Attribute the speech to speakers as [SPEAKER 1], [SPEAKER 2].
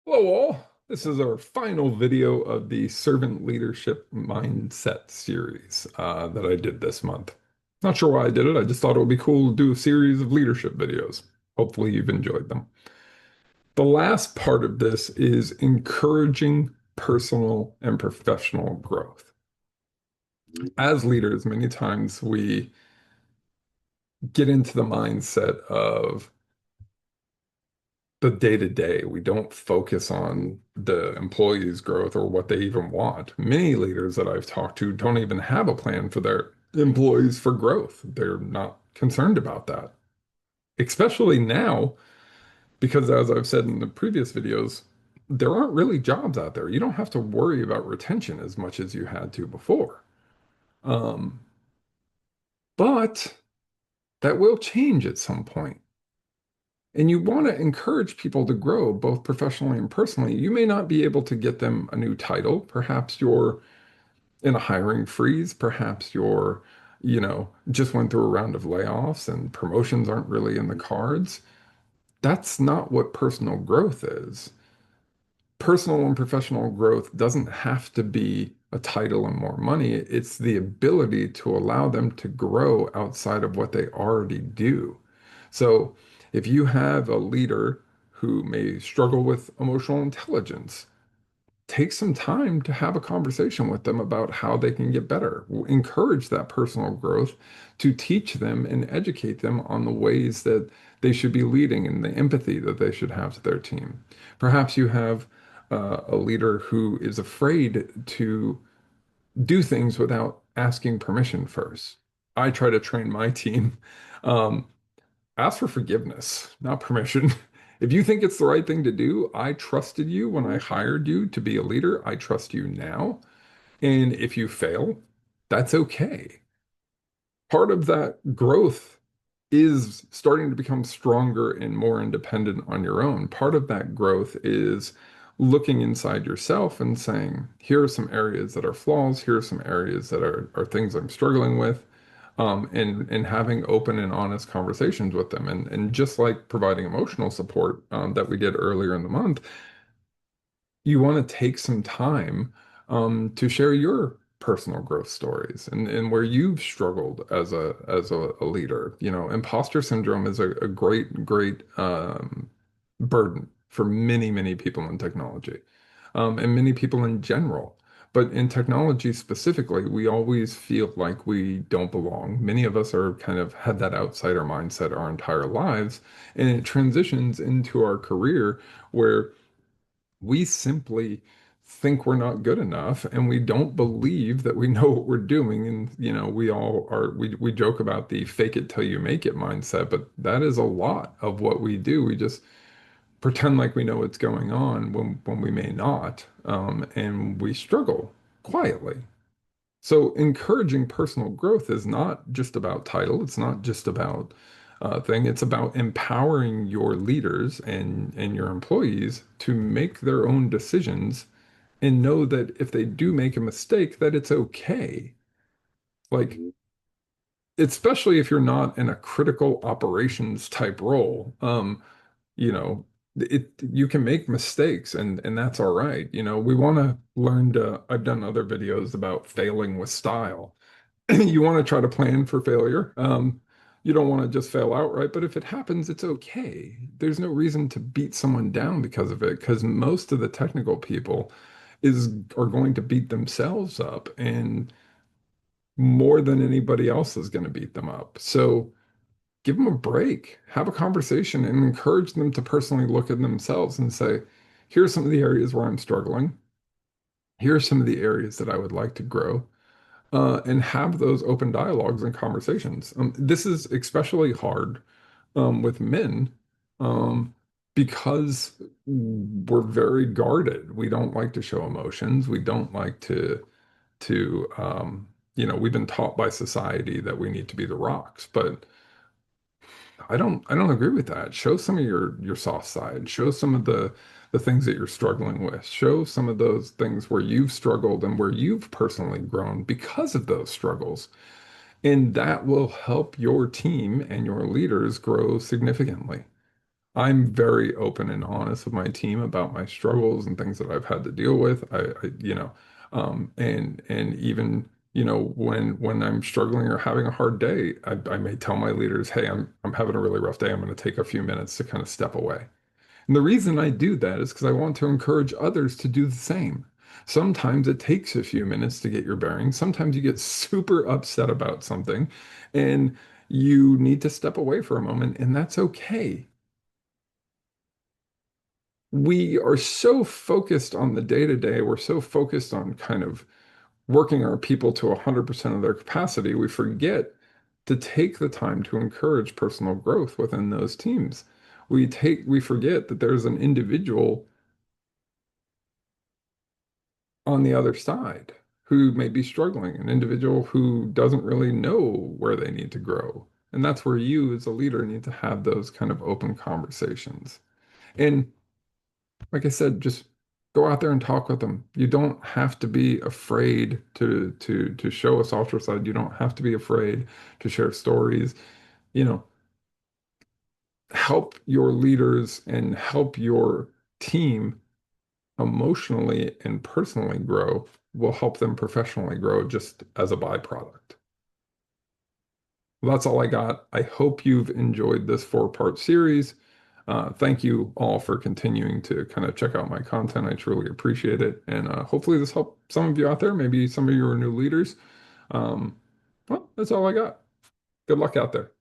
[SPEAKER 1] Hello all. This is our final video of the Servant Leadership Mindset series that I did this month. Not sure why I did it. I just thought it would be cool to do a series of leadership videos. Hopefully you've enjoyed them. The last part of this is encouraging personal and professional growth. As leaders, many times we get into the mindset of the day to day. We don't focus on the employees' growth or what they even want. Many leaders that I've talked to don't even have a plan for their employees for growth. They're not concerned about that, especially now, because as I've said in the previous videos, there aren't really jobs out there. You don't have to worry about retention as much as you had to before. Um, but that will change at some point. And you want to encourage people to grow both professionally and personally. You may not be able to get them a new title. Perhaps you're in a hiring freeze. Perhaps you're, just went through a round of layoffs and promotions aren't really in the cards. That's not what personal growth is. Personal and professional growth doesn't have to be a title and more money. It's the ability to allow them to grow outside of what they already do. So if you have a leader who may struggle with emotional intelligence, take some time to have a conversation with them about how they can get better. Encourage that personal growth to teach them and educate them on the ways that they should be leading and the empathy that they should have to their team. Perhaps you have a leader who is afraid to do things without asking permission first. I try to train my team. Um, Ask for forgiveness, not permission. If you think it's the right thing to do, I trusted you when I hired you to be a leader. I trust you now. And if you fail, that's okay. Part of that growth is starting to become stronger and more independent on your own. Part of that growth is looking inside yourself and saying, here are some areas that are flaws, here are some areas that are things I'm struggling with, and having open and honest conversations with them. And just like providing emotional support that we did earlier in the month, you want to take some time to share your personal growth stories and where you've struggled as a leader. Imposter syndrome is a great burden for many people in technology, and many people in general. But in technology specifically, we always feel like we don't belong. Many of us are kind of had that outsider mindset our entire lives, and it transitions into our career where we simply think we're not good enough and we don't believe that we know what we're doing. And, we all are, we joke about the fake it till you make it mindset, but that is a lot of what we do. We just pretend like we know what's going on when we may not. And we struggle quietly. So encouraging personal growth is not just about title. It's not just about thing. It's about empowering your leaders and your employees to make their own decisions and know that if they do make a mistake, that it's okay. Like, especially if you're not in a critical operations type role, you know, you can make mistakes and that's all right. We want to learn to, I've done other videos about failing with style. You want to try to plan for failure. You don't want to just fail outright, but if it happens, it's okay. There's no reason to beat someone down because of it, because most of the technical people are going to beat themselves up, and more than anybody else is going to beat them up. So give them a break, have a conversation, and encourage them to personally look at themselves and say, here are some of the areas where I'm struggling. Here are some of the areas that I would like to grow, and have those open dialogues and conversations. This is especially hard with men um, because we're very guarded. We don't like to show emotions. We don't like to we've been taught by society that we need to be the rocks, but I don't agree with that. Show some of your soft side. Show some of the things that you're struggling with. Show some of those things where you've struggled and where you've personally grown because of those struggles. And that will help your team and your leaders grow significantly. I'm very open and honest with my team about my struggles and things that I've had to deal with. And even, when I'm struggling or having a hard day, I may tell my leaders, hey, I'm having a really rough day. I'm going to take a few minutes to kind of step away. And the reason I do that is because I want to encourage others to do the same. Sometimes it takes a few minutes to get your bearings. Sometimes you get super upset about something and you need to step away for a moment, and that's okay. We are so focused on the day to day, we're so focused on kind of working our people to 100% of their capacity, we forget to take the time to encourage personal growth within those teams. We forget that there's an individual on the other side who may be struggling, an individual who doesn't really know where they need to grow. And that's where you as a leader need to have those kind of open conversations. And like I said, just go out there and talk with them. You don't have to be afraid to show a softer side. You don't have to be afraid to share stories. You know, help your leaders and help your team emotionally and personally grow will help them professionally grow just as a byproduct. Well, that's all I got. I hope you've enjoyed this four-part series. Thank you all for continuing to kind of check out my content. I truly appreciate it. And hopefully this helped some of you out there. Maybe some of you are new leaders. Well, that's all I got. Good luck out there.